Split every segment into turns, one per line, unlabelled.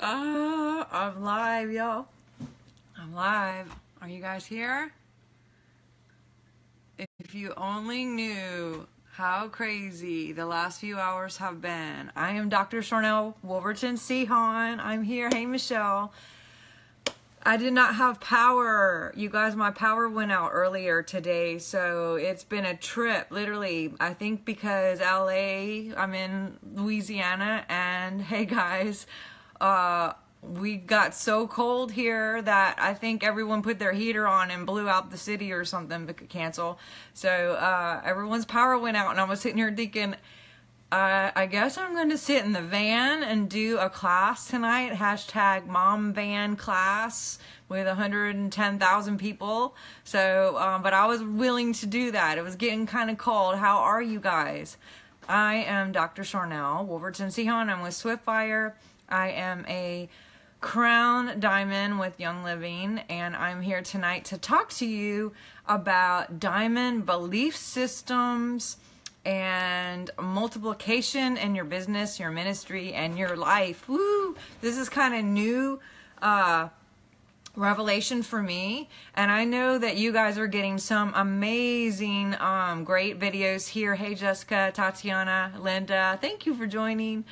I'm live, y'all. I'm live. Are you guys here? If you only knew how crazy the last few hours have been. I am Dr. Sharnael, Wolverton-Sehon. I'm here. Hey, Michelle. I did not have power. You guys, my power went out earlier today, so it's been a trip, literally. I think because LA, I'm in Louisiana, and hey guys, we got so cold here that I think everyone put their heater on and blew out the city or something, but could cancel. So everyone's power went out, and I was sitting here thinking, I guess I'm going to sit in the van and do a class tonight, hashtag mom van class with 110,000 people. So, but I was willing to do that. It was getting kind of cold. How are you guys? I am Dr. Sharnael, Wolverton-Sehon. I'm with Swiftfire. I am a Crown Diamond with Young Living, and I'm here tonight to talk to you about diamond belief systems and multiplication in your business, your ministry, and your life. Woo! This is kind of new revelation for me, and I know that you guys are getting some amazing, great videos here. Hey, Jessica, Tatiana, Linda, thank you for joining.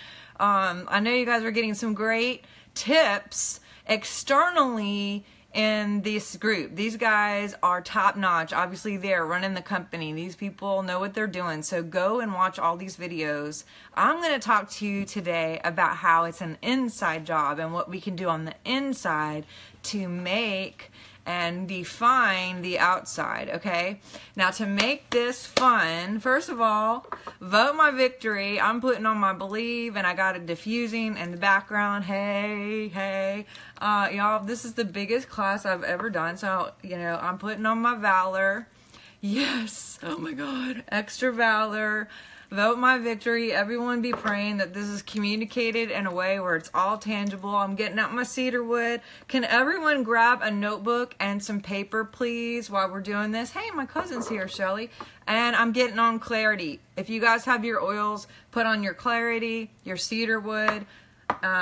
I know you guys are getting some great tips externally in this group. These guys are top notch. Obviously, they're running the company. These people know what they're doing. So go and watch all these videos. I'm going to talk to you today about how it's an inside job and what we can do on the inside to make and define the outside, okay? Now, to make this fun, first of all, vote my victory. I'm putting on my believe, and I got it diffusing in the background. Hey, hey. Y'all, this is the biggest class I've ever done, so, you know, I'm putting on my valor. Yes. Oh, my God. Extra valor. Vote my victory. Everyone be praying that this is communicated in a way where it's all tangible. I'm getting out my cedar wood. Can everyone grab a notebook and some paper, please, while we're doing this? Hey, my cousin's here, Shelly. And I'm getting on clarity. If you guys have your oils, put on your clarity, your cedar wood.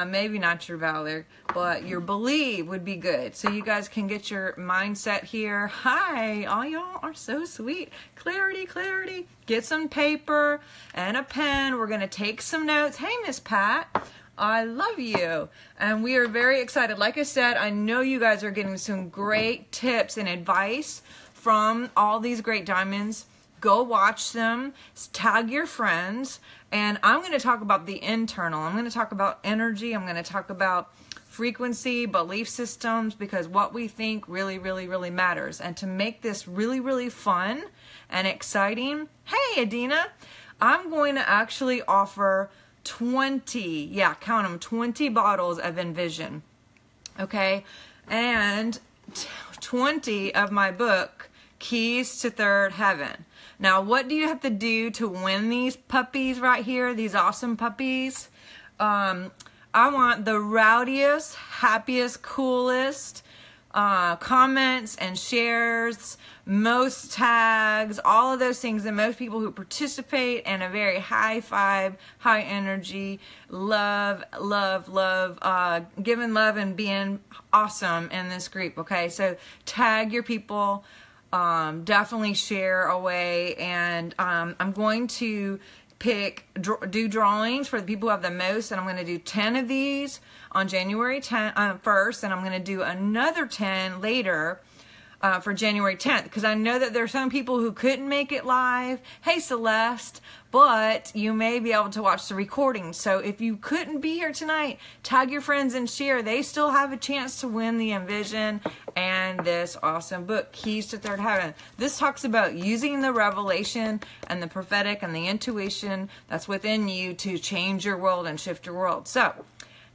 Maybe not your valor, but your believe would be good. So you guys can get your mindset here. Hi, all y'all are so sweet. Clarity, clarity. Get some paper and a pen. We're going to take some notes. Hey, Miss Pat. I love you. And we are very excited. Like I said, I know you guys are getting some great tips and advice from all these great diamonds. Go watch them, tag your friends, and I'm going to talk about the internal. I'm going to talk about energy. I'm going to talk about frequency, belief systems, because what we think really, really, really matters. And to make this really, really fun and exciting, hey, Adina, I'm going to actually offer 20, yeah, count them, 20 bottles of Envision, okay? And 20 of my book, Keys to Third Heaven. Now, what do you have to do to win these puppies right here, these awesome puppies? I want the rowdiest, happiest, coolest comments and shares, most tags, all of those things, and most people who participate in a very high vibe, high energy, love, giving love and being awesome in this group, okay? So tag your people. Definitely share away, and I'm going to do drawings for the people who have the most, and I'm going to do 10 of these on January 1st, and I'm going to do another 10 later for January 10th, because I know that there's some people who couldn't make it live. Hey, Celeste, but you may be able to watch the recording. So if you couldn't be here tonight, tag your friends and share. They still have a chance to win the Envision and this awesome book, Keys to Third Heaven. This talks about using the revelation and the prophetic and the intuition that's within you to change your world and shift your world. So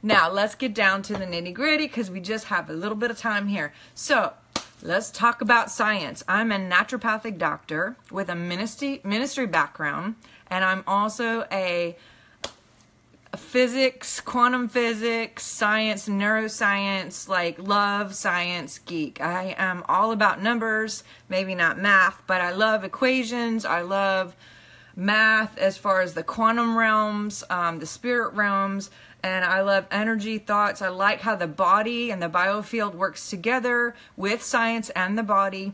now let's get down to the nitty gritty, because we just have a little bit of time here. So let's talk about science. I'm a naturopathic doctor with a ministry background, and I'm also a physics, quantum physics, science, neuroscience, like love science geek. I am all about numbers, maybe not math, but I love equations. I love math as far as the quantum realms, the spirit realms, and I love energy thoughts. I like how the body and the biofield works together with science and the body.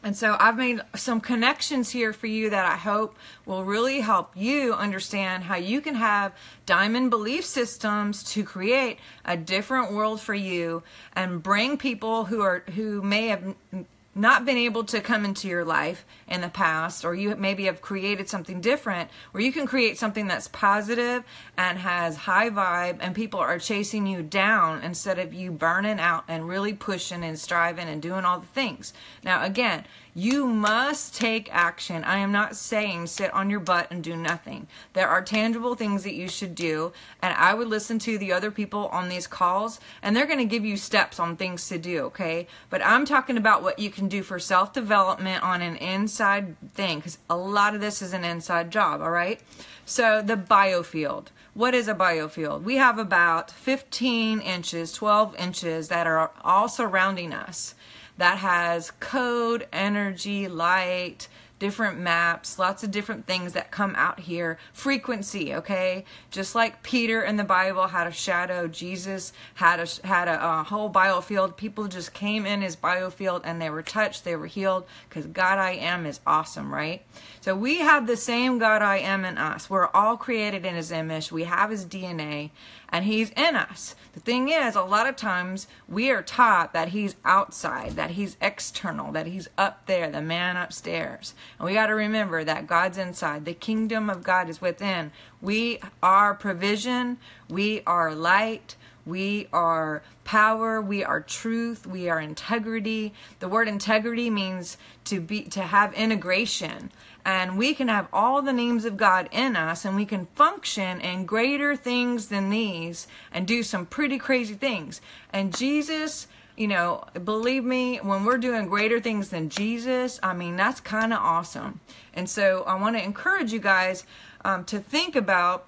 And so I've made some connections here for you that I hope will really help you understand how you can have diamond belief systems to create a different world for you and bring people who may have not been able to come into your life in the past, or you maybe have created something different, where you can create something that's positive and has high vibe, and people are chasing you down instead of you burning out and really pushing and striving and doing all the things. Now, again, you must take action. I am not saying sit on your butt and do nothing. There are tangible things that you should do, and I would listen to the other people on these calls, and they're going to give you steps on things to do, okay? But I'm talking about what you can do for self-development on an inside thing, because a lot of this is an inside job, all right? So the biofield. What is a biofield? We have about 15 inches, 12 inches that are all surrounding us. That has code, energy, light, different maps, lots of different things that come out here. Frequency, okay? Just like Peter in the Bible had a shadow, Jesus had a whole biofield. People just came in his biofield and they were touched, they were healed, because God I Am is awesome, right? So we have the same God I Am in us. We're all created in his image. We have his DNA, and he's in us. The thing is, a lot of times we are taught that he's outside, that he's external, that he's up there, the man upstairs. And we got to remember that God's inside. The kingdom of God is within. We are provision. We are light. We are power. We are truth. We are integrity. The word integrity means to have integration. And we can have all the names of God in us, and we can function in greater things than these and do some pretty crazy things. And Jesus, you know, believe me, when we're doing greater things than Jesus, I mean, that's kind of awesome. And so I want to encourage you guys to think about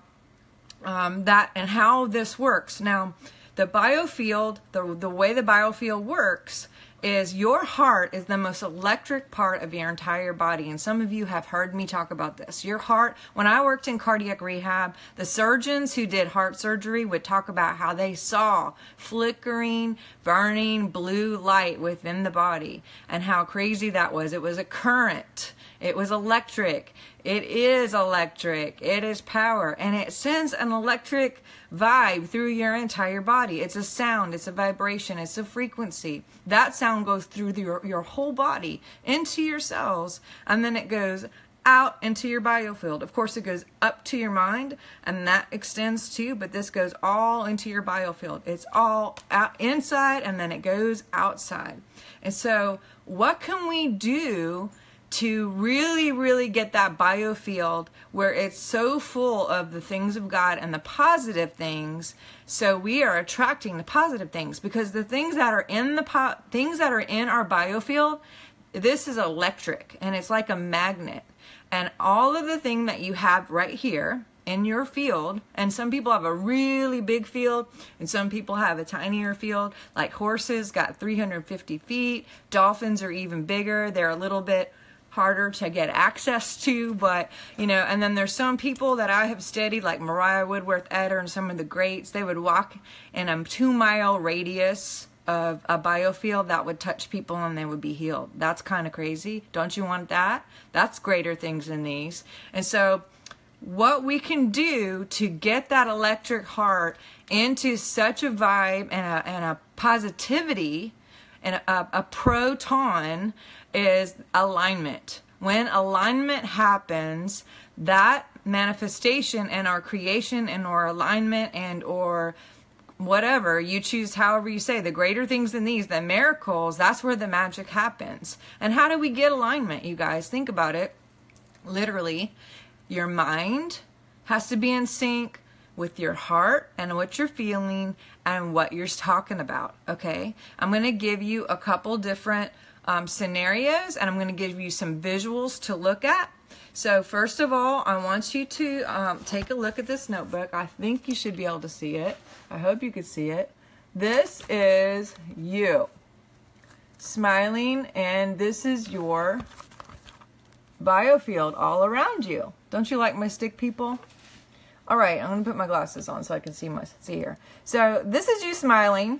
that and how this works. Now, the biofield, the way the biofield works is your heart is the most electric part of your entire body. And some of you have heard me talk about this. Your heart, when I worked in cardiac rehab, the surgeons who did heart surgery would talk about how they saw flickering, burning blue light within the body and how crazy that was. It was a current. It was electric. It is electric. It is power. And it sends an electric vibe through your entire body. It's a sound. It's a vibration. It's a frequency. That sound goes through your whole body, into your cells, and then it goes out into your biofield. Of course, it goes up to your mind, and that extends too, but this goes all into your biofield. It's all out inside, and then it goes outside. And so what can we do to really, really get that biofield where it's so full of the things of God and the positive things, so we are attracting the positive things? Because the things that are in our biofield, this is electric, and it's like a magnet. And all of the thing that you have right here in your field, and some people have a really big field, and some people have a tinier field, like horses got 350 feet, dolphins are even bigger, they're a little bit harder to get access to, but you know, and then there's some people that I have studied, like Mariah Woodworth-Etter and some of the greats, they would walk in a 2-mile radius of a biofield that would touch people and they would be healed. That's kind of crazy. Don't you want that? That's greater things than these. And so what we can do to get that electric heart into such a vibe and a positivity and a proton is alignment. When alignment happens, that manifestation and our creation and or alignment and or whatever you choose, however you say, the greater things than these, the miracles, that's where the magic happens. And how do we get alignment, you guys? Think about it. Literally, your mind has to be in sync with your heart and what you're feeling and what you're talking about, okay? I'm going to give you a couple different scenarios, and I'm going to give you some visuals to look at. So first of all, I want you to take a look at this notebook. I think you should be able to see it. I hope you could see it. This is you smiling, and this is your biofield all around you. Don't you like my stick, people? All right, I'm going to put my glasses on so I can see here. So this is you smiling.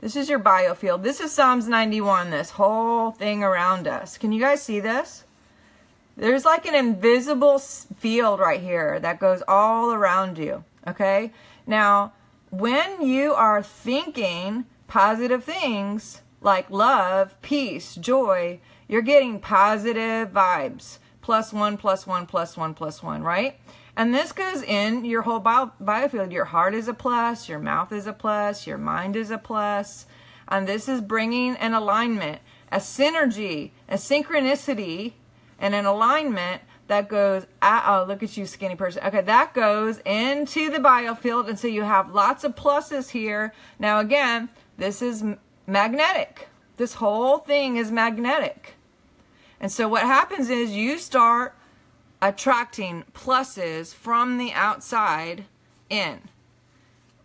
This is your biofield. This is Psalms 91, this whole thing around us. Can you guys see this? There's like an invisible field right here that goes all around you, okay? Now, when you are thinking positive things like love, peace, joy, you're getting positive vibes. +1, +1, +1, +1, right? And this goes in your whole biofield. Your heart is a plus, your mouth is a plus, your mind is a plus. And this is bringing an alignment, a synergy, a synchronicity, and an alignment that goes, oh, look at you, skinny person. Okay, that goes into the biofield. And so you have lots of pluses here. Now, again, this is magnetic. This whole thing is magnetic. And so what happens is you start attracting pluses from the outside in,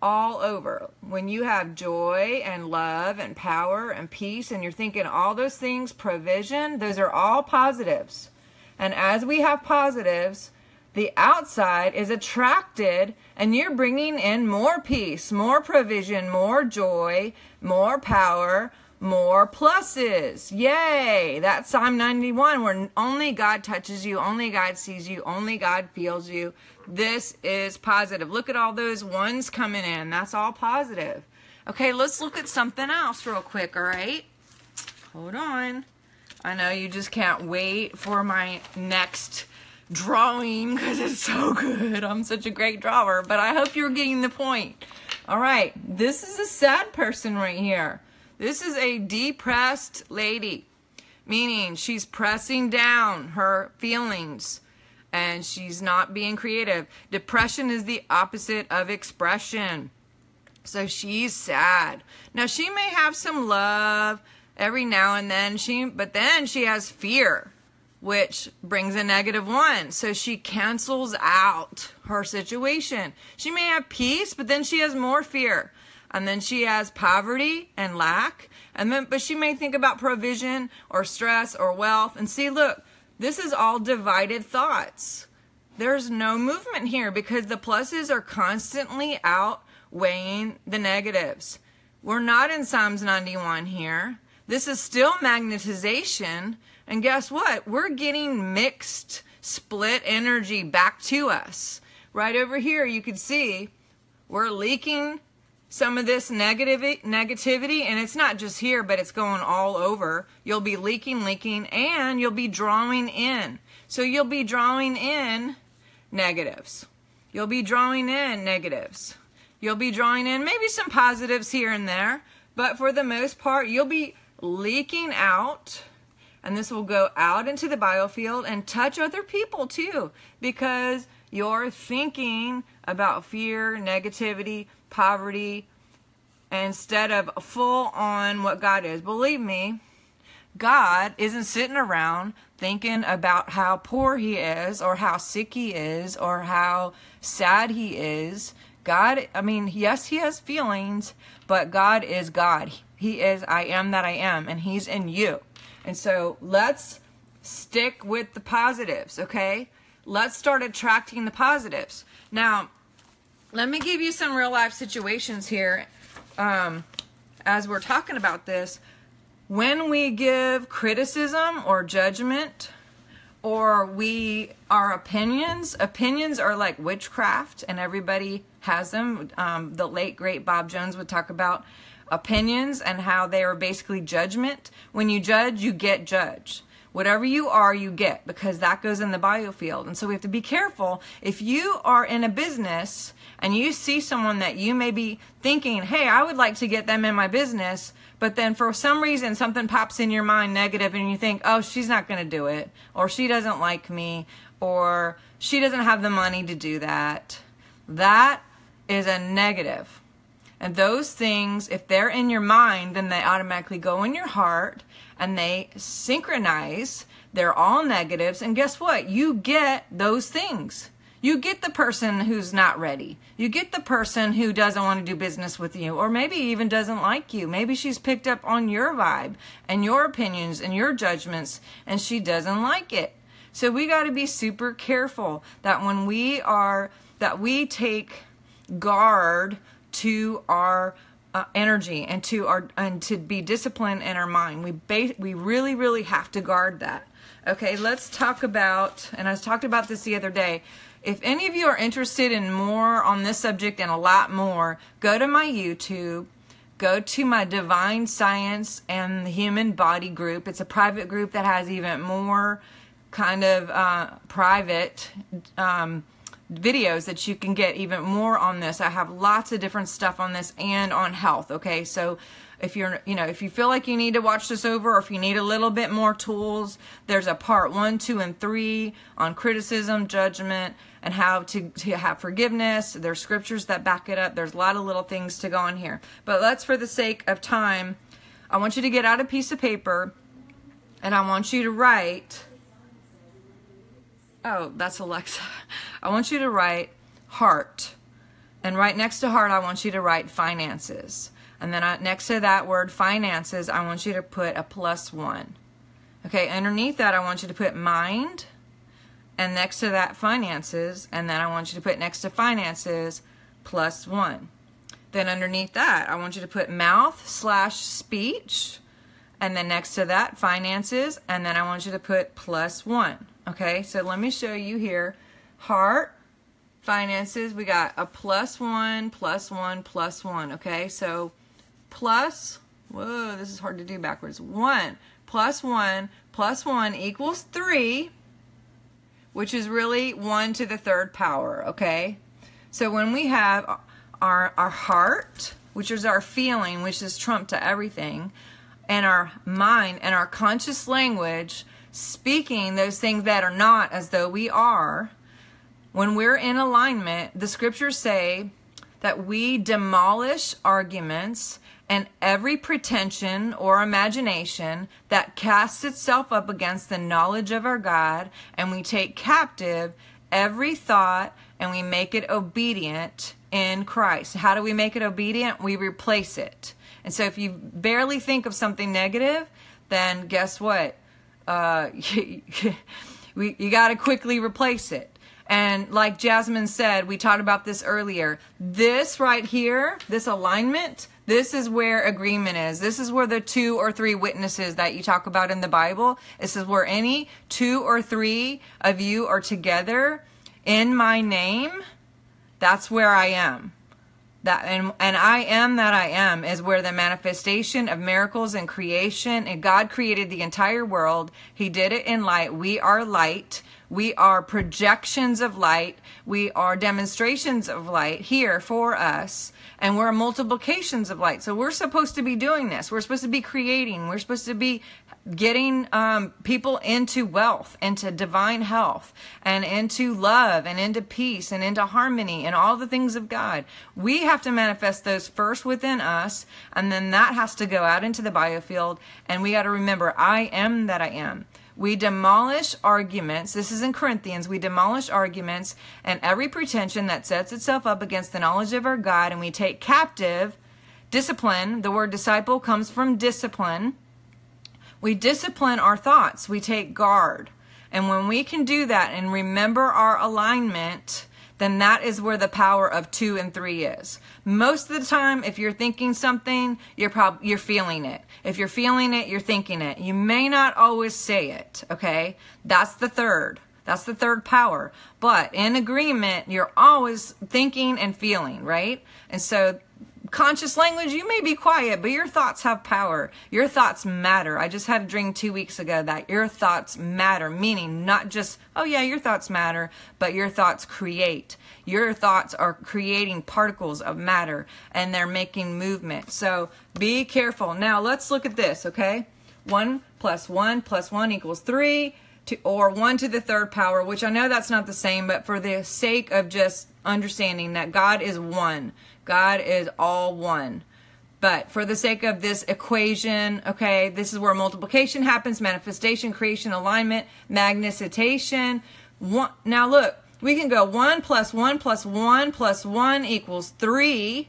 all over. When you have joy and love and power and peace, and you're thinking all those things, provision, those are all positives. And as we have positives, the outside is attracted, and you're bringing in more peace, more provision, more joy, more power, more pluses. Yay! That's Psalm 91, where only God touches you, only God sees you, only God feels you. This is positive. Look at all those ones coming in. That's all positive. Okay, let's look at something else real quick, all right? Hold on. I know you just can't wait for my next drawing because it's so good. I'm such a great drawer, but I hope you're getting the point. All right, this is a sad person right here. This is a depressed lady, meaning she's pressing down her feelings and she's not being creative. Depression is the opposite of expression. So she's sad. Now, she may have some love every now and then, but then she has fear, which brings a -1. So she cancels out her situation. She may have peace, but then she has more fear. And then she has poverty and lack. But she may think about provision or stress or wealth. And see, look, this is all divided thoughts. There's no movement here because the pluses are constantly outweighing the negatives. We're not in Psalms 91 here. This is still magnetization. And guess what? We're getting mixed, split energy back to us. Right over here, you can see we're leaking some of this negativity, and it's not just here, but it's going all over. You'll be leaking, and you'll be drawing in. So you'll be drawing in negatives. You'll be drawing in negatives. You'll be drawing in maybe some positives here and there, but for the most part, you'll be leaking out, and this will go out into the biofield and touch other people too, because you're thinking about fear, negativity, poverty, instead of full on what God is. Believe me, God isn't sitting around thinking about how poor he is or how sick he is or how sad he is. God, I mean, yes, he has feelings, but God is God. He is I am that I am, and he's in you. And so let's stick with the positives, okay? Let's start attracting the positives. Now, let me give you some real life situations here as we're talking about this. When we give criticism or judgment or our opinions are like witchcraft, and everybody has them. The late, great Bob Jones would talk about opinions and how they are basically judgment. When you judge, you get judged. Whatever you are, you get, because that goes in the biofield. And so we have to be careful. If you are in a business and you see someone that you may be thinking, hey, I would like to get them in my business, but then for some reason something pops in your mind negative and you think, oh, she's not going to do it, or she doesn't like me, or she doesn't have the money to do that. That is a negative. And those things, if they're in your mind, then they automatically go in your heart and they synchronize. They're all negatives. And guess what? You get those things. You get the person who's not ready. You get the person who doesn't want to do business with you, or maybe even doesn't like you. Maybe she's picked up on your vibe and your opinions and your judgments, and she doesn't like it. So we got to be super careful that when we take guard to our energy and to be disciplined in our mind. We really, really have to guard that. Okay, let's talk about, and I talked about this the other day. If any of you are interested in more on this subject and a lot more, go to my YouTube, go to my Divine Science and the Human Body group. It's a private group that has even more kind of private videos that you can get even more on this. I have lots of different stuff on this and on health. Okay, so if if you feel like you need to watch this over, or if you need a little bit more tools, there's a part 1, 2, and 3 on criticism, judgment, and how to have forgiveness. There's scriptures that back it up. There's a lot of little things to go on here. But let's, for the sake of time, I want you to get out a piece of paper, and I want you to write, oh, that's Alexa. I want you to write heart. And right next to heart, I want you to write finances. And then next to that word finances, I want you to put a +1. Okay, underneath that, I want you to put mind. And next to that, finances. And then I want you to put next to finances, +1. Then underneath that, I want you to put mouth/speech. And then next to that, finances. And then I want you to put +1. Okay, so let me show you here. Heart, finances, we got a +1, +1, +1. Okay, so whoa, this is hard to do backwards. 1 + 1 + 1 equals 3, which is really 1 to the 3rd power. Okay, so when we have our heart, which is our feeling, which is trump to everything, and our mind and our conscious language, speaking those things that are not as though we are, when we're in alignment, the scriptures say that we demolish arguments and every pretension or imagination that casts itself up against the knowledge of our God, and we take captive every thought and we make it obedient in Christ. How do we make it obedient? We replace it. And so if you barely think of something negative, then guess what? You got to quickly replace it. And like Jasmine said, we talked about this earlier. This right here, this alignment, this is where agreement is. This is where the 2 or 3 witnesses that you talk about in the Bible, this is where any 2 or 3 of you are together in my name, that's where I am. That and I am that I am is where the manifestation of miracles and creation, and God created the entire world. He did it in light. We are light. We are projections of light. We are demonstrations of light here for us. And we're multiplications of light. So we're supposed to be doing this. We're supposed to be creating. We're supposed to be getting people into wealth, into divine health, and into love, and into peace, and into harmony, and all the things of God. We have to manifest those first within us, and then that has to go out into the biofield. And we got to remember, I am that I am. We demolish arguments. This is in Corinthians. We demolish arguments and every pretension that sets itself up against the knowledge of our God, and we take captive discipline. The word disciple comes from discipline. We discipline our thoughts. We take guard. And when we can do that and remember our alignment, then that is where the power of 2 and 3 is. Most of the time, if you're thinking something, you're feeling it. If you're feeling it, you're thinking it. You may not always say it, okay? That's the third. That's the third power. But in agreement, you're always thinking and feeling, right? And so conscious language, you may be quiet, but your thoughts have power. Your thoughts matter. I just had a dream 2 weeks ago that your thoughts matter, meaning not just, oh yeah, your thoughts matter, but your thoughts create. Your thoughts are creating particles of matter, and they're making movement. So be careful. Now let's look at this, okay? 1 + 1 + 1 equals 3, or 1 to the 3rd power, which I know that's not the same, but for the sake of just understanding that God is one. God is all one. But for the sake of this equation, okay, this is where multiplication happens, manifestation, creation, alignment, magnetation. Now look, we can go 1 + 1 + 1 + 1 equals 3.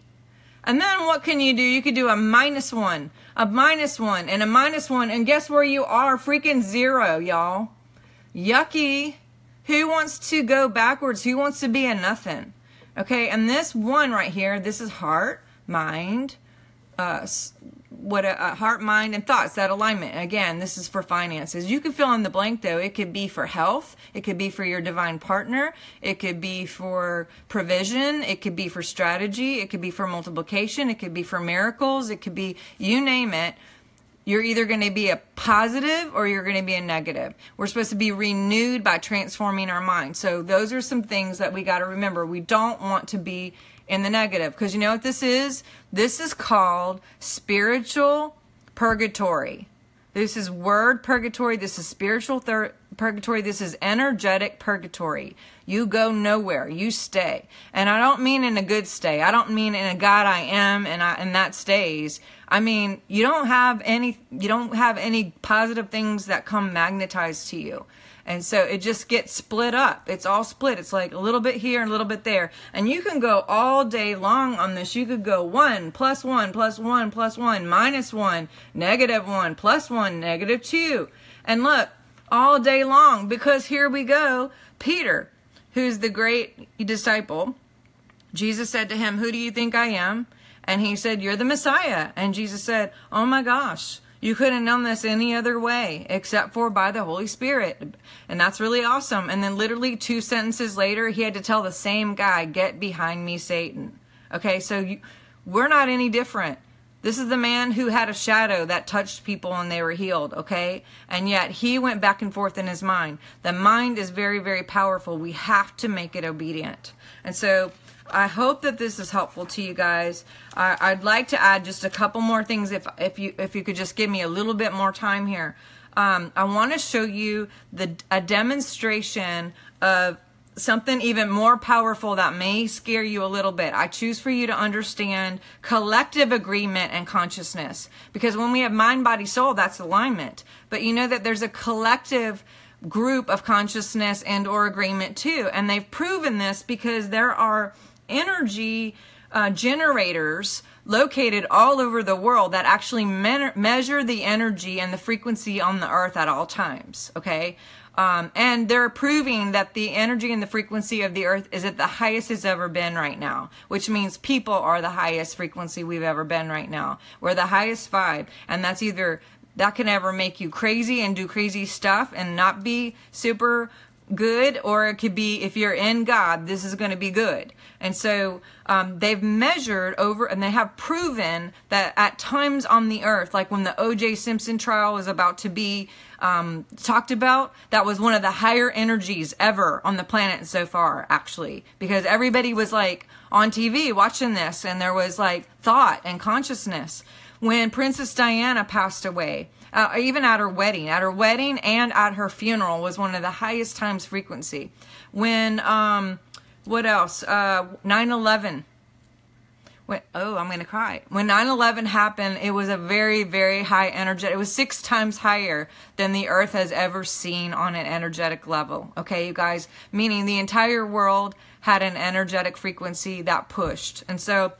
And then what can you do? You could do a -1, a -1, and a -1. And guess where you are? Freaking 0, y'all. yucky. Who wants to go backwards? Who wants to be a nothing? Okay, and this one right here, this is heart, mind, heart, mind, and thoughts, that alignment. Again, this is for finances. You can fill in the blank though. It could be for health. It could be for your divine partner. It could be for provision. It could be for strategy. It could be for multiplication. It could be for miracles. It could be, you name it. You're either going to be a positive or you're going to be a negative. We're supposed to be renewed by transforming our mind. So those are some things that we got to remember. We don't want to be in the negative, because you know what this is? This is called spiritual purgatory. This is word purgatory. This is spiritual purgatory. This is energetic purgatory. You go nowhere. You stay. And I don't mean in a good stay. I don't mean in a God I am and that stays. I mean, you don't have any positive things that come magnetized to you. And so it just gets split up. It's all split. It's like a little bit here and a little bit there. And you can go all day long on this. You could go 1 + 1 + 1 + 1 -1, -1 + 1, -2. And look, all day long, because here we go. Peter, who's the great disciple, Jesus said to him, "Who do you think I am?" And he said, "You're the Messiah." And Jesus said, "Oh my gosh, you couldn't have done this any other way except for by the Holy Spirit." And that's really awesome. And then literally 2 sentences later, he had to tell the same guy, "Get behind me, Satan." Okay, so we're not any different. This is the man who had a shadow that touched people and they were healed, okay? And yet he went back and forth in his mind. The mind is very, very powerful. We have to make it obedient. And so I hope that this is helpful to you guys. I'd like to add just a couple more things if you could just give me a little bit more time here. I want to show you a demonstration of something even more powerful that may scare you a little bit. I choose for you to understand collective agreement and consciousness. Because when we have mind, body, soul, that's alignment. But you know that there's a collective group of consciousness and or agreement too. And they've proven this because there are energy generators located all over the world that actually measure the energy and the frequency on the earth at all times, okay? And they're proving that the energy and the frequency of the earth is at the highest it's ever been right now, which means people are the highest frequency we've ever been right now. We're the highest 5, and that's either, that can ever make you crazy and do crazy stuff and not be super good, or it could be, if you're in God, this is going to be good. And so they've measured over, and they have proven that at times on the earth, like when the O.J. Simpson trial was about to be talked about, that was one of the higher energies ever on the planet so far, actually, because everybody was like on TV watching this, and there was like thought and consciousness. When Princess Diana passed away, even at her wedding and at her funeral was one of the highest times frequency. When, what else? 9/11. Oh, I'm going to cry. When 9/11 happened, it was a very, very high energetic. It was 6 times higher than the earth has ever seen on an energetic level. Okay, you guys, meaning the entire world had an energetic frequency that pushed. And so,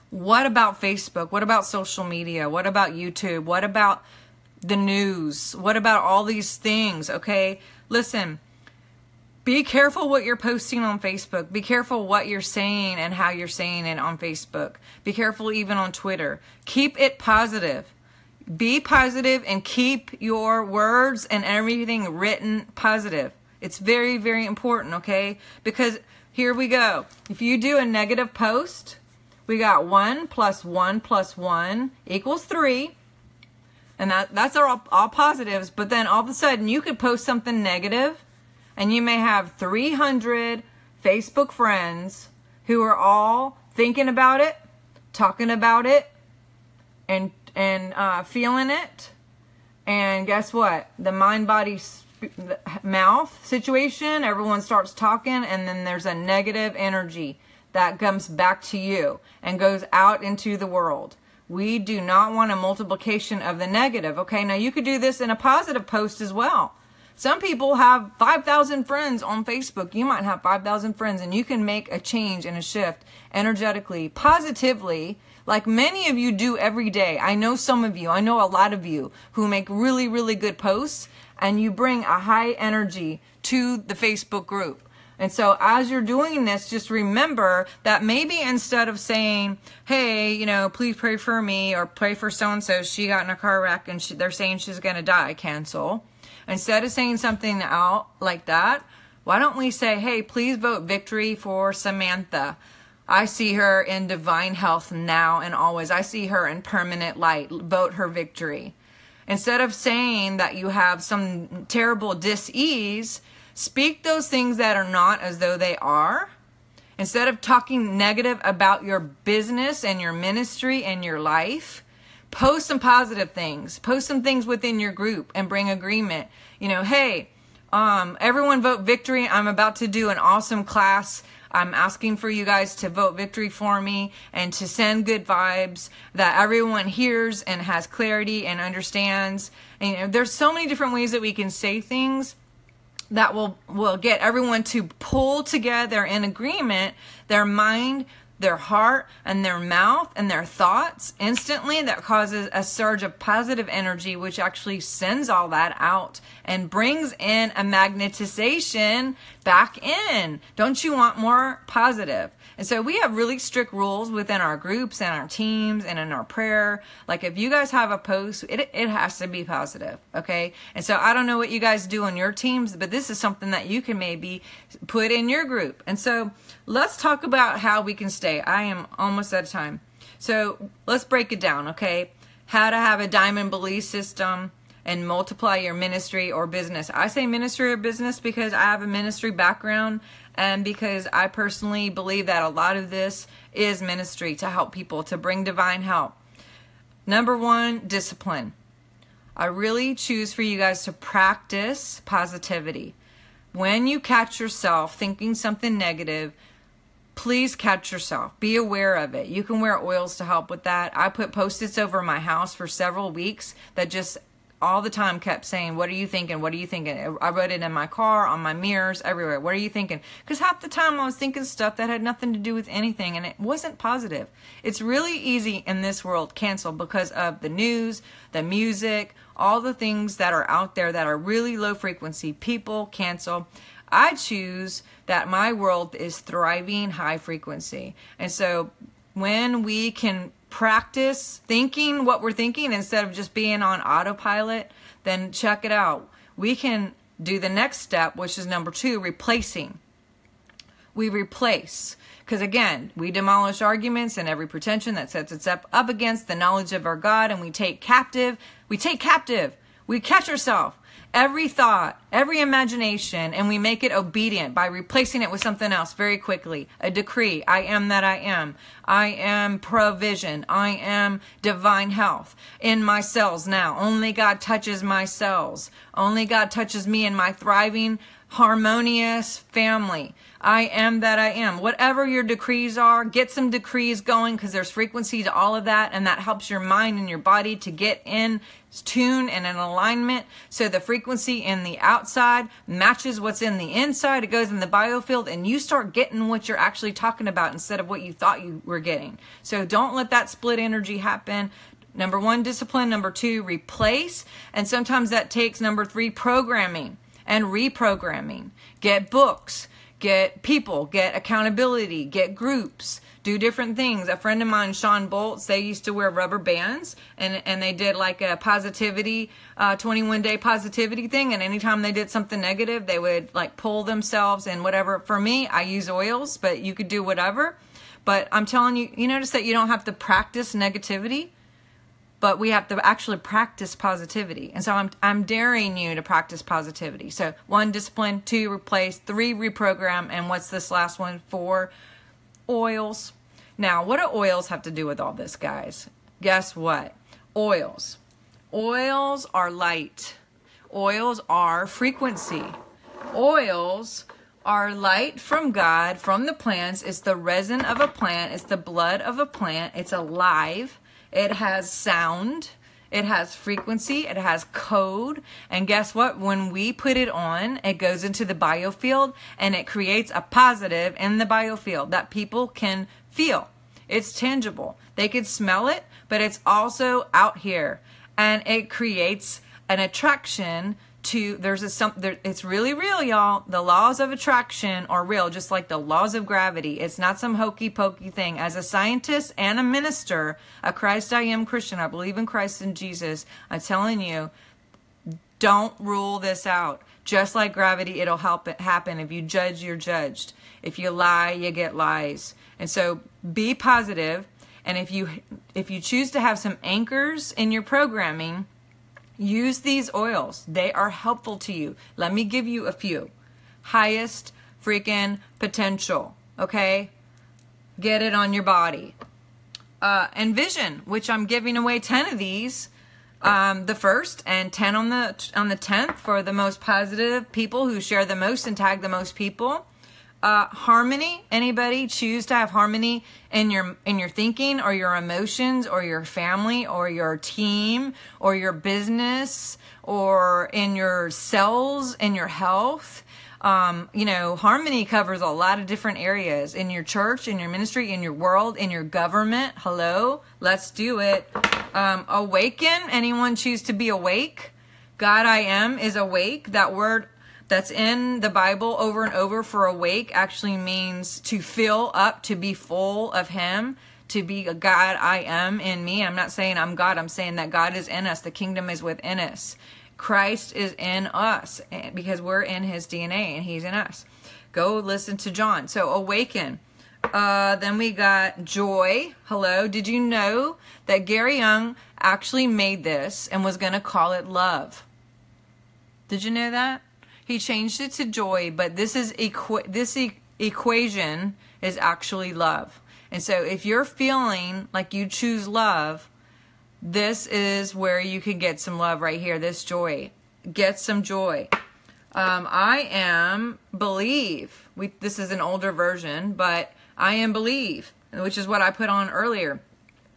what about Facebook? What about social media? What about YouTube? What about the news? What about all these things? Okay, listen, be careful what you're posting on Facebook. Be careful what you're saying and how you're saying it on Facebook. Be careful even on Twitter. Keep it positive. Be positive and keep your words and everything written positive. It's very, very important, okay? Because here we go. If you do a negative post, we got 1 + 1 + 1 = 3. And that's all positives. But then all of a sudden you could post something negative, and you may have 300 Facebook friends who are all thinking about it, talking about it, and feeling it. And guess what? The mind, body, mouth situation, everyone starts talking, and then there's a negative energy that comes back to you and goes out into the world. We do not want a multiplication of the negative. Okay, now you could do this in a positive post as well. Some people have 5,000 friends on Facebook. You might have 5,000 friends, and you can make a change and a shift energetically, positively, like many of you do every day. I know some of you, I know a lot of you who make really, really good posts, and you bring a high energy to the Facebook group. And so as you're doing this, just remember that maybe instead of saying, hey, you know, please pray for me, or pray for so-and-so, she got in a car wreck and they're saying she's going to die, cancel. Instead of saying something out like that, why don't we say, hey, please vote victory for Samantha. I see her in divine health now and always. I see her in permanent light. Vote her victory. Instead of saying that you have some terrible dis-ease, speak those things that are not as though they are. Instead of talking negative about your business and your ministry and your life, post some positive things. Post some things within your group and bring agreement. You know, hey, everyone vote victory. I'm about to do an awesome class. I'm asking for you guys to vote victory for me and to send good vibes that everyone hears and has clarity and understands. And, you know, there's so many different ways that we can say things that will get everyone to pull together in agreement, their mind, their heart, and their mouth, and their thoughts instantly. That causes a surge of positive energy, which actually sends all that out and brings in a magnetization back in. Don't you want more positive? And so we have really strict rules within our groups and our teams and in our prayer. Like if you guys have a post, it has to be positive, okay? And so I don't know what you guys do on your teams, but this is something that you can maybe put in your group. And so let's talk about how we can stay. I am almost out of time. So let's break it down, okay? How to have a diamond belief system and multiply your ministry or business. I say ministry or business because I have a ministry background and because I personally believe that a lot of this is ministry to help people, to bring divine help. Number one, discipline. I really choose for you guys to practice positivity. When you catch yourself thinking something negative, please catch yourself. Be aware of it. You can wear oils to help with that. I put Post-its over my house for several weeks that just all the time kept saying, what are you thinking? What are you thinking? I wrote it in my car, on my mirrors, everywhere. What are you thinking? Because half the time I was thinking stuff that had nothing to do with anything, and it wasn't positive. It's really easy in this world cancel because of the news, the music, all the things that are out there that are really low frequency. People cancel. I choose that my world is thriving high frequency. And so when we can practice thinking what we're thinking instead of just being on autopilot, then check it out. We can do the next step, which is number 2, replacing. We replace. Because again, we demolish arguments and every pretension that sets itself up against the knowledge of our God, and we take captive. We catch ourselves. Every thought, every imagination, and we make it obedient by replacing it with something else very quickly. A decree. I am that I am. I am provision. I am divine health in my cells now. Only God touches my cells. Only God touches me and my thriving, harmonious family. I am that I am. Whatever your decrees are, get some decrees going because there's frequency to all of that, and that helps your mind and your body to get in tune and in alignment. So the frequency in the outside matches what's in the inside. It goes in the biofield, and you start getting what you're actually talking about instead of what you thought you were getting. So don't let that split energy happen. Number 1, discipline. Number 2, replace. And sometimes that takes number 3, programming and reprogramming. Get books. Get people, get accountability, get groups, do different things. A friend of mine, Sean Bolts, they used to wear rubber bands and they did like a positivity, 21-day positivity thing. And anytime they did something negative, they would like pull themselves and whatever. For me, I use oils, but you could do whatever. But I'm telling you, you notice that you don't have to practice negativity, but we have to actually practice positivity. And so I'm daring you to practice positivity. So 1, discipline. 2, replace. 3, reprogram. And what's this last one? 4, oils. Now, what do oils have to do with all this, guys? Guess what? Oils. Oils are light. Oils are frequency. Oils are light from God, from the plants. It's the resin of a plant. It's the blood of a plant. It's alive. It has sound, it has frequency, it has code, and guess what? When we put it on, it goes into the biofield, and it creates a positive in the biofield that people can feel. It's tangible. They can smell it, but it's also out here, and it creates an attraction it's really real, y'all. The laws of attraction are real, just like the laws of gravity. It's not some hokey pokey thing. As a scientist and a minister, a Christ I am Christian, I believe in Christ and Jesus, I'm telling you, don't rule this out. Just like gravity, it'll happen. If you judge, you're judged. If you lie, you get lies. And so be positive. And if you choose to have some anchors in your programming, use these oils. They are helpful to you. Let me give you a few. Highest freaking potential. Okay? Get it on your body. Envision, which I'm giving away 10 of these. The first and 10 on the 10th for the most positive people who share the most and tag the most people. Harmony. Anybody choose to have harmony in your thinking or your emotions or your family or your team or your business or in your cells, in your health? Harmony covers a lot of different areas in your church, in your ministry, in your world, in your government. Hello, let's do it. Awaken. Anyone choose to be awake? God I am is awake. That word that's in the Bible over and over for awake actually means to fill up, to be full of Him, to be a God I am in me. I'm not saying I'm God. I'm saying that God is in us. The kingdom is within us. Christ is in us because we're in His DNA and He's in us. Go listen to John. So awaken. Then we got joy. Hello. Did you know that Gary Young actually made this and was going to call it love? Did you know that? He changed it to joy, but this equation is actually love. And so if you're feeling like you choose love, this is where you can get some love right here. This joy. Get some joy. I am believe. This is an older version, but I am believe, which is what I put on earlier.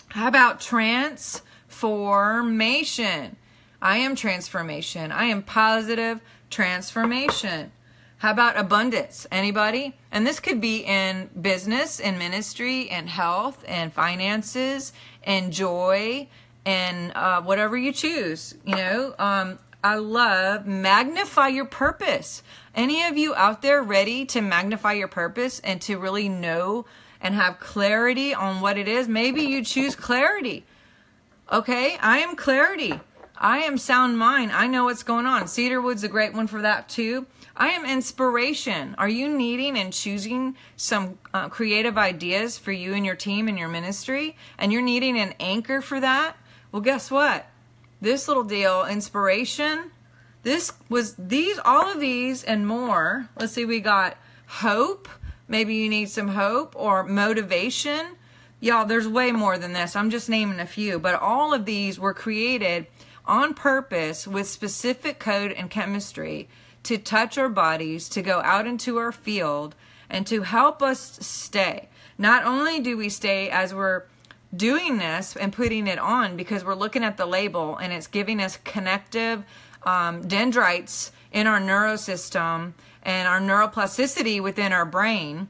How about transformation? I am transformation. I am positive transformation. How about abundance? Anybody? And this could be in business, in ministry, in health, in finances, in joy, and whatever you choose. I love magnify your purpose. Any of you out there ready to magnify your purpose and to really know and have clarity on what it is? Maybe you choose clarity. Okay, I am clarity. I am sound mind. I know what's going on. Cedarwood's a great one for that too. I am inspiration. Are you needing and choosing some creative ideas for you and your team and your ministry? And you're needing an anchor for that? Well, guess what? This little deal, inspiration, all of these and more. Let's see, we got hope. Maybe you need some hope or motivation. Y'all, there's way more than this. I'm just naming a few, but all of these were created on purpose with specific code and chemistry to touch our bodies, to go out into our field, and to help us stay. Not only do we stay as we're doing this and putting it on because we're looking at the label and it's giving us connective dendrites in our neurosystem and our neuroplasticity within our brain,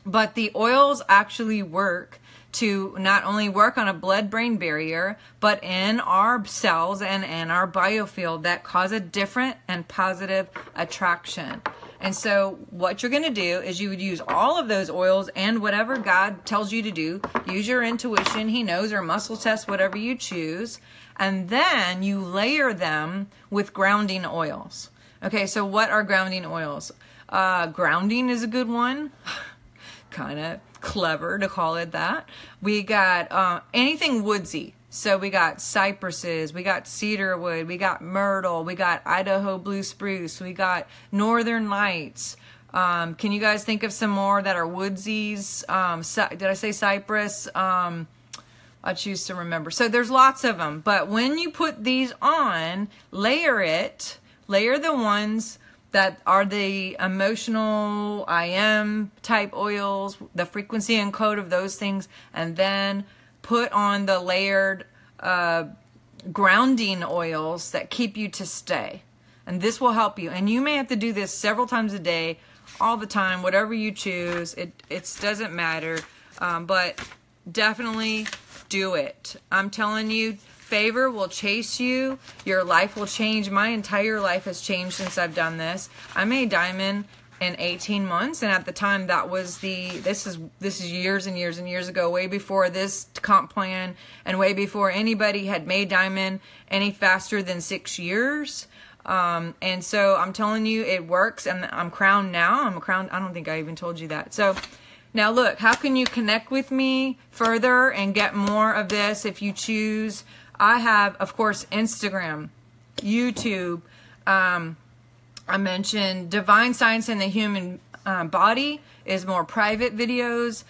but the oils actually work to not only work on a blood-brain barrier, but in our cells and in our biofield that cause a different and positive attraction. And so what you're going to do is you would use all of those oils and whatever God tells you to do. Use your intuition. He knows, or muscle test, whatever you choose. And then you layer them with grounding oils. Okay, so what are grounding oils? Grounding is a good one. Kind of clever to call it that. We got anything woodsy. So we got cypresses, we got cedarwood, we got myrtle, we got Idaho blue spruce, we got northern lights. Can you guys think of some more that are woodsies? Did I say cypress? I choose to remember. So there's lots of them. But when you put these on, layer the ones that are the emotional I am type oils, the frequency and code of those things, and then put on the layered grounding oils that keep you to stay. And this will help you. And you may have to do this several times a day, all the time, whatever you choose. It doesn't matter. But definitely do it. I'm telling you, favor will chase you. Your life will change. My entire life has changed since I've done this. I made diamond in 18 months, and at the time that was this is years and years and years ago, way before this comp plan and way before anybody had made diamond any faster than 6 years. And so I'm telling you, it works, and I'm crowned now. I'm crowned. I don't think I even told you that. So now look, how can you connect with me further and get more of this if you choose? I have, of course, Instagram, YouTube, I mentioned Divine Science in the Human Body is more private videos.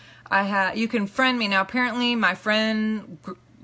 You can friend me. Now, apparently, my friend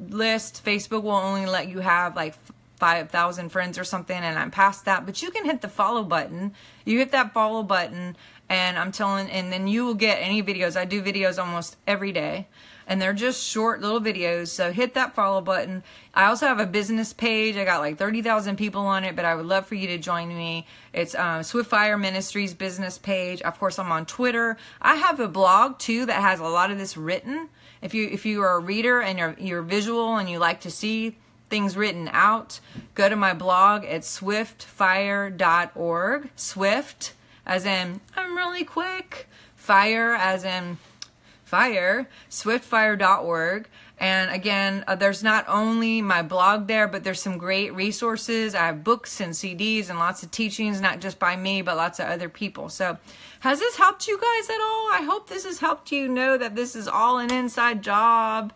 list, Facebook will only let you have like 5,000 friends or something, and I'm past that. But you can hit the follow button. You hit that follow button, and and then you will get any videos. I do videos almost every day, and they're just short little videos. So hit that follow button. I also have a business page. I got like 30,000 people on it, but I would love for you to join me. It's Swiftfire Ministries business page. Of course, I'm on Twitter. I have a blog too that has a lot of this written. If you are a reader and you're visual and you like to see things written out, go to my blog. It's swiftfire.org. Swift as in I'm really quick. Fire as in fire. Swiftfire.org. And again, there's not only my blog there, but there's some great resources. I have books and CDs and lots of teachings, not just by me, but lots of other people. So has this helped you guys at all? I hope this has helped you know that this is all an inside job.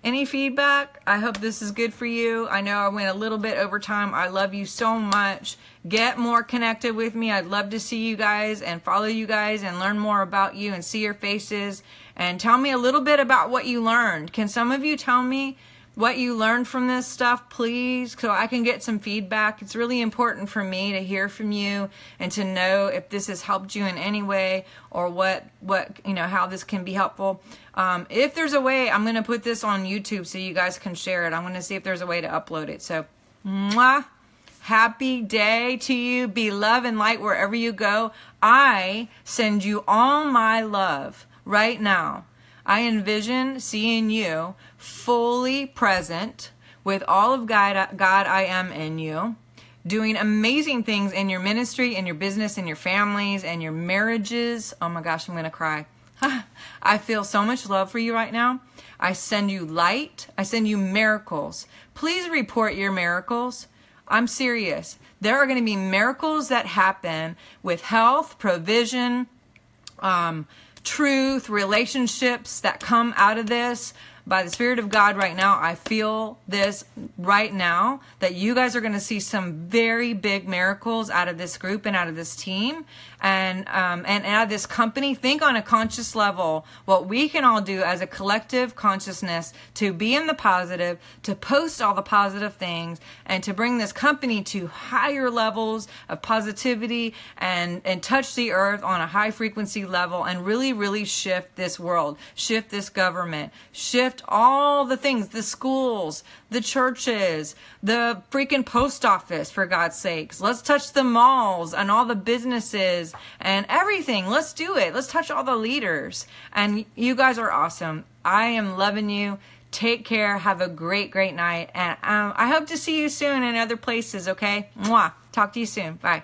Any feedback? I hope this is good for you. I know I went a little bit over time. I love you so much. Get more connected with me. I'd love to see you guys and follow you guys and learn more about you and see your faces. And tell me a little bit about what you learned. Can some of you tell me what you learned from this stuff, please, so I can get some feedback? It's really important for me to hear from you and to know if this has helped you in any way or how this can be helpful. If there's a way, I'm going to put this on YouTube so you guys can share it. I'm going to see if there's a way to upload it. So, mwah. Happy day to you. Be love and light wherever you go. I send you all my love right now. I envision seeing you fully present with all of God I am in you, doing amazing things in your ministry, in your business, in your families, and your marriages. Oh my gosh, I'm going to cry. I feel so much love for you right now. I send you light. I send you miracles. Please report your miracles. I'm serious. There are going to be miracles that happen with health, provision, truth, relationships that come out of this. By the Spirit of God right now, I feel this right now, that you guys are going to see some very big miracles out of this group and out of this team and out of this company. Think on a conscious level what we can all do as a collective consciousness to be in the positive, to post all the positive things, and to bring this company to higher levels of positivity and touch the earth on a high frequency level and really, really shift this world, shift this government, shift all the things, the schools, the churches, the freaking post office, for God's sakes. Let's touch the malls and all the businesses and everything. Let's do it. Let's touch all the leaders. And you guys are awesome. I am loving you. Take care. Have a great, great night. And I hope to see you soon in other places, okay? Mwah. Talk to you soon. Bye.